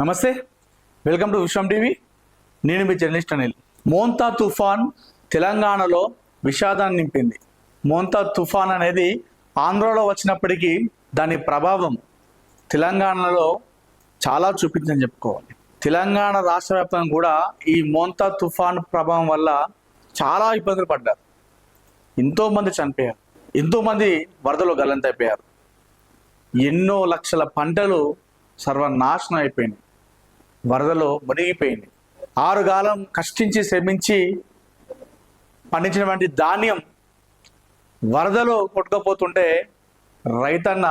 నమస్తే, welcome to Vishwam TV. నేను మీ journalist Anil. Montha తుఫాన్ తెలంగాణలో విషాదాన్ని నింపింది. మోంతా తుఫాన్ అనేది ఆంధ్రలో వచ్చినప్పటికీ దాని ప్రభావం తెలంగాణలో చాలా చూపిందని చెప్పుకోవాలి. తెలంగాణ రాష్ట్ర వ్యాప్తంగా కూడా ఈ మోంతా తుఫాన్ ప్రభావం వల్ల చాలా ఇబ్బందులు పడ్డారు. ఎంతోమంది చనిపోయారు, ఎంతోమంది వరదలో గల్లంతైపోయారు. ఎన్నో లక్షల పంటలు సర్వనాశనం అయిపోయింది, వరదలో మునిగిపోయింది. 6 కాలం కష్టించి శ్రమించి పండించినటువంటి ధాన్యం వరదలో కొట్టుకపోతుంటే రైతన్న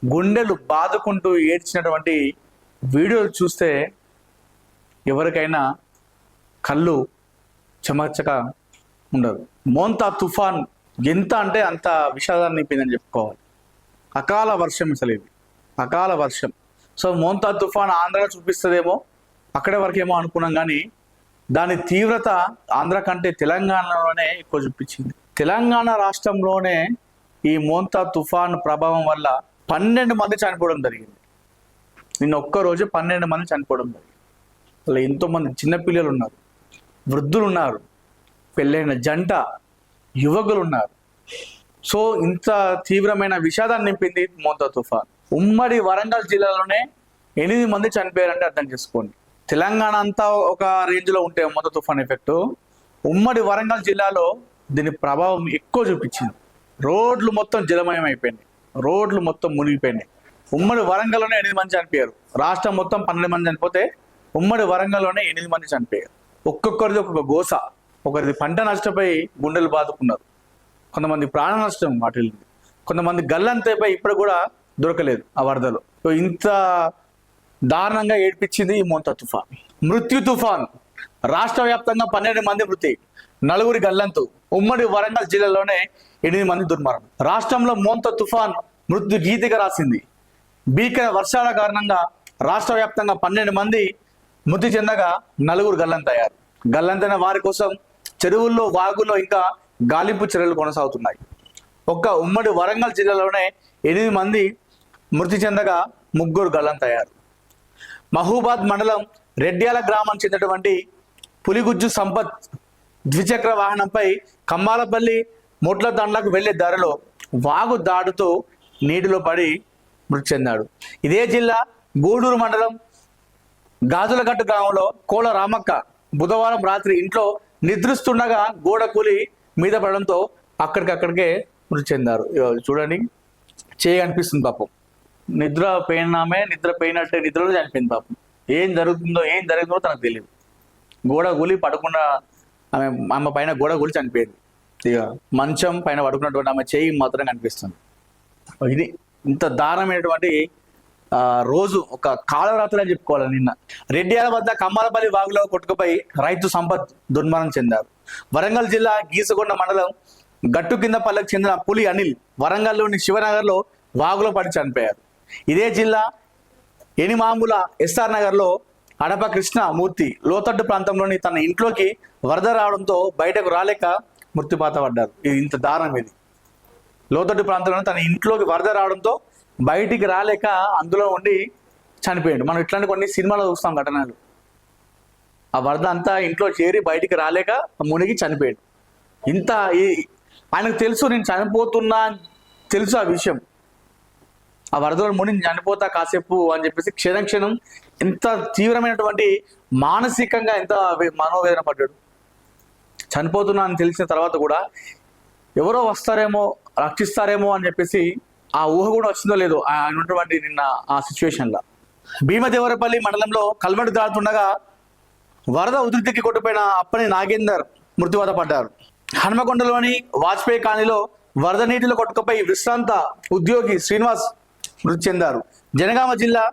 గుండెలు బాదుకుంటూ ఏడ్చినటువంటి వీడియోలు చూస్తే ఎవరికైనా కళ్ళు చెమర్చక ఉండదు. మోంతా తుఫాన్ ఎంత అంటే అంత విషాదాన్ని నింపిందని చెప్పుకోవాలి. అకాల వర్షం, అసలు ఇది అకాల వర్షం. సో మోంతా తుఫాన్ ఆంధ్రలో చూపిస్తుందేమో, అక్కడే వరకేమో అనుకున్నాం, కానీ దాని తీవ్రత ఆంధ్ర కంటే తెలంగాణలోనే ఎక్కువ చూపించింది. తెలంగాణ రాష్ట్రంలోనే ఈ మోంతా తుఫాన్ ప్రభావం వల్ల 12 మంది చనిపోవడం జరిగింది. నిన్న ఒక్కరోజు 12 మంది చనిపోవడం జరిగింది. అలా ఎంతోమంది చిన్నపిల్లలు ఉన్నారు, వృద్ధులు ఉన్నారు, పెళ్ళైన జంట, యువకులు ఉన్నారు. సో ఇంత తీవ్రమైన విషాదాన్ని నింపింది మోంతా తుఫాన్. ఉమ్మడి వరంగల్ జిల్లాలోనే 8 మంది చనిపోయారంటే అర్థం చేసుకోండి. తెలంగాణ అంతా ఒక రేంజ్లో ఉంటే మోంతా తుఫాన్ ఎఫెక్ట్, ఉమ్మడి వరంగల్ జిల్లాలో దీని ప్రభావం ఎక్కువ చూపించింది. రోడ్లు మొత్తం జలమయం అయిపోయినాయి, రోడ్లు మొత్తం మునిగిపోయినాయి. ఉమ్మడి వరంగల్లోనే 8 మంది చనిపోయారు. రాష్ట్రం మొత్తం 12 మంది చనిపోతే ఉమ్మడి వరంగల్లోనే 8 మంది చనిపోయారు. ఒక్కొక్కరిది ఒక్కొక్క గోస. ఒకరిది పంట నష్టపోయి గుండెలు బాదుకున్నారు, కొంతమంది ప్రాణ నష్టం వాటిల్లింది, కొంతమంది గల్లంతైపోయి ఇప్పుడు కూడా దొరకలేదు ఆ వరదలో. ఇంత దారుణంగా ఏడ్పించింది ఈ మోంతా తుఫాన్. మృత్యు తుఫాన్ రాష్ట్ర వ్యాప్తంగా 12 మంది మృతి, 4 గల్లంతు. ఉమ్మడి వరంగల్ జిల్లాలోనే 8 మంది దుర్మరణం. రాష్ట్రంలో మోంతా తుఫాన్ మృత్యు గీతిగా రాసింది. భీకర వర్షాల కారణంగా రాష్ట్ర వ్యాప్తంగా 12 మంది మృతి చెందగా 4 గల్లంతయ్యారు. గల్లంతైన వారి కోసం చెరువుల్లో, వాగుల్లో ఇంకా గాలింపు చర్యలు కొనసాగుతున్నాయి. ఒక్క ఉమ్మడి వరంగల్ జిల్లాలోనే 8 మంది మృతి చెందగా 3 గల్లంతయ్యారు. మహూబాద్ మండలం రెడ్యాల గ్రామం చెందినటువంటి పులిగుజ్జు సంపత్ ద్విచక్ర వాహనంపై కమ్మాలపల్లి మొట్ల దండ్లకు వెళ్లే దారిలో వాగు దాడుతూ నీటిలో పడి మృతి చెందాడు. ఇదే జిల్లా గూడూరు మండలం గాజులగట్టు గ్రామంలో కోల రామక్క బుధవారం రాత్రి ఇంట్లో నిద్రిస్తుండగా గోడ కూలి మీద పడడంతో అక్కడికక్కడికే మృతి చెందారు. చూడండి, చేయి అనిపిస్తుంది పాపం. నిద్ర పోయినట్టే నిద్రలో చనిపోయింది పాపం. ఏం జరుగుతుందో తనకు తెలియదు. గోడ కూలి పడకుండా ఆమె పైన గోడ కూలి చనిపోయింది. ఇక మంచం పైన పడుకున్నటువంటి ఆమె చేయి మాత్రం కనిపిస్తుంది. ఇది ఇంత దారుణమైనటువంటి రోజు, ఒక కాలరాత్రి అని చెప్పుకోవాలి. నిన్న రెడ్డియాల వద్ద కమ్మాలపల్లి వాగులో కొట్టుకుపోయి రైతు సంపత్ దుర్మరణం చెందారు. వరంగల్ జిల్లా గీసగొండ మండలం గట్టు కింద పల్లెకు చెందిన పులి అనిల్ వరంగల్లోని శివనగర్లో వాగులో పడి చనిపోయారు. ఇదే జిల్లా ఎనిమాముల ఎస్ఆర్ నగర్లో అడప కృష్ణ మూర్తి లోతట్టు ప్రాంతంలోని తన ఇంట్లోకి వరద రావడంతో బయటకు రాలేక మృత్యుపాత పడ్డారు. ఇది ఇంత దారుణం. ఇది లోతట్టు ప్రాంతంలో తన ఇంట్లోకి వరద రావడంతో బయటికి రాలేక అందులో ఉండి చనిపోయాడు. మనం ఇట్లాంటి కొన్ని సినిమాలో చూస్తాం ఘటనలు. ఆ వరద అంతా ఇంట్లో చేరి బయటికి రాలేక మునిగి చనిపోయాడు. ఇంత ఆయనకు తెలుసు, నేను చనిపోతున్నా తెలుసు ఆ విషయం. ఆ వరదలో మునిగి చనిపోతా కాసేపు అని చెప్పేసి క్షణం ఎంత తీవ్రమైనటువంటి మానసికంగా ఎంత మనోవేదన పడ్డాడు. చనిపోతున్నా అని తెలిసిన తర్వాత కూడా ఎవరో వస్తారేమో, రక్షిస్తారేమో అని చెప్పేసి ఆ ఊహ కూడా వచ్చిందో లేదో ఆయన ఉన్నటువంటి నిన్న ఆ సిచ్యువేషన్లో. భీమదేవరపల్లి మండలంలో కల్మటి దాటుతుండగా వరద ఉధృతికి కొట్టుపోయిన అప్పని నాగేందర్ మృత్యువాత పడ్డారు. హనుమకొండలోని వాజ్పేయి కాలనీలో వరద నీటిలో కొట్టుకుపోయి విశ్రాంత ఉద్యోగి శ్రీనివాస్ మృతి చెందారు. జనగామ జిల్లా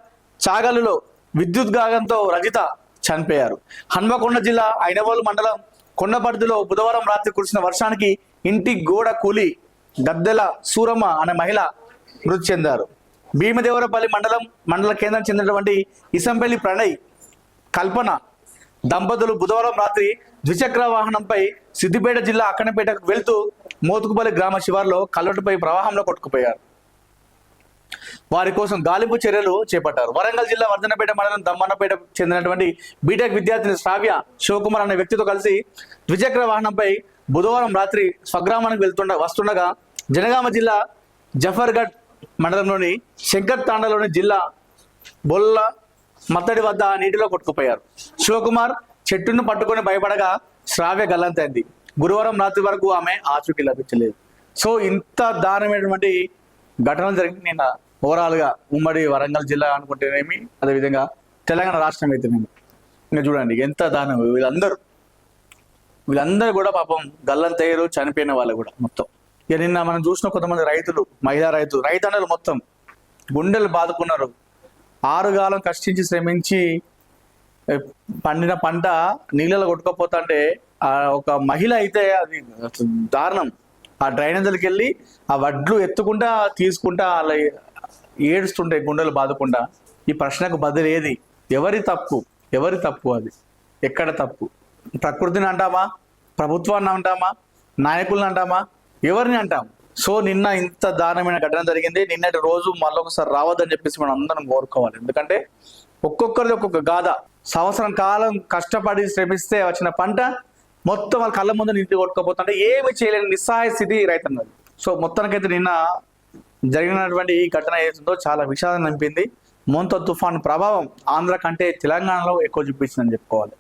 చాగలులో విద్యుత్ గాగంతో రజిత చనిపోయారు. హన్మకొండ జిల్లా ఐనవోలు మండలం కొండపర్తిలో బుధవారం రాత్రి కురిసిన వర్షానికి ఇంటి గోడ కూలి గద్దెల సూరమ్మ అనే మహిళ మృతి చెందారు. భీమదేవరపల్లి మండల కేంద్రం చెందినటువంటి ఇసంపల్లి ప్రణయ్, కల్పన దంపతులు బుధవారం రాత్రి ద్విచక్ర వాహనంపై సిద్దిపేట జిల్లా అక్కనపేటకు వెళ్తూ మోతుకుపల్లి గ్రామ శివార్లో కల్లటుపై ప్రవాహంలో కొట్టుకుపోయారు. వారి కోసం గాలింపు చర్యలు చేపట్టారు. వరంగల్ జిల్లా వర్ధనపేట మండలం దమ్మన్నపేట చెందినటువంటి బీటెక్ విద్యార్థిని శ్రావ్య శివకుమార్ అనే వ్యక్తితో కలిసి ద్విచక్ర వాహనంపై బుధవారం రాత్రి స్వగ్రామానికి వస్తుండగా జనగామ జిల్లా జఫర్గఢ్ మండలంలోని శంకర్ తాండలోని జిల్లా బొల్ల మత్తడి వద్ద నీటిలో కొట్టుకుపోయారు. శివకుమార్ చెట్టును పట్టుకొని భయపడగా శ్రావ్య గల్లంతైంది. గురువారం రాత్రి వరకు ఆమె ఆచూకీ లభించలేదు. సో ఇంత దారుణమైనటువంటి ఘటనలు జరిగింది నిన్న ఓవరాల్గా ఉమ్మడి వరంగల్ జిల్లా అనుకుంటేనేమి, అదేవిధంగా తెలంగాణ రాష్ట్రం అయితేనేమి. ఇంకా చూడండి ఎంత దారుణం. వీళ్ళందరూ కూడా పాపం గల్లంతయ్యారు, చనిపోయిన వాళ్ళు కూడా మొత్తం. ఇక నిన్న మనం చూసిన కొంతమంది రైతులు, మహిళా రైతన్నలు మొత్తం గుండెలు బాదుకున్నారు. 6 కాలం కష్టించి శ్రమించి పండిన పంట నీళ్ళలో కొట్టుకపోతుంటే ఒక మహిళ అయితే అది దారుణం. ఆ డ్రైనేజీలకు వెళ్ళి ఆ వడ్లు ఎత్తుకుంటా తీసుకుంటా అలా ఏడుస్తుంటే గుండెలు బాదుకుంటా. ఈ ప్రశ్నకు బదులు ఏది? ఎవరి తప్పు? అది ఎక్కడ తప్పు? ప్రకృతిని అంటామా, ప్రభుత్వాన్ని అంటామా, నాయకులను అంటామా, ఎవరిని అంటాం? సో నిన్న ఇంత దారుణమైన ఘటన జరిగింది. నిన్నటి రోజు మళ్ళొకసారి రావద్దని చెప్పేసి మనం అందరం కోరుకోవాలి. ఎందుకంటే ఒక్కొక్కరిది ఒక్కొక్క గాథ. సంవత్సరం కాలం కష్టపడి శ్రమిస్తే వచ్చిన పంట మొత్తం వాళ్ళ కళ్ళ ముందు నీటి కొట్టుకోపోతుంటే ఏమి చేయలేని నిస్సహాయ స్థితి రైతన్నది. సో మొత్తానికైతే నిన్న జరిగినటువంటి ఈ ఘటన ఏదో చాలా విషాదం నింపింది. మోంతా తుఫాన్ ప్రభావం ఆంధ్ర కంటే తెలంగాణలో ఎక్కువ చూపించిందని చెప్పుకోవాలి.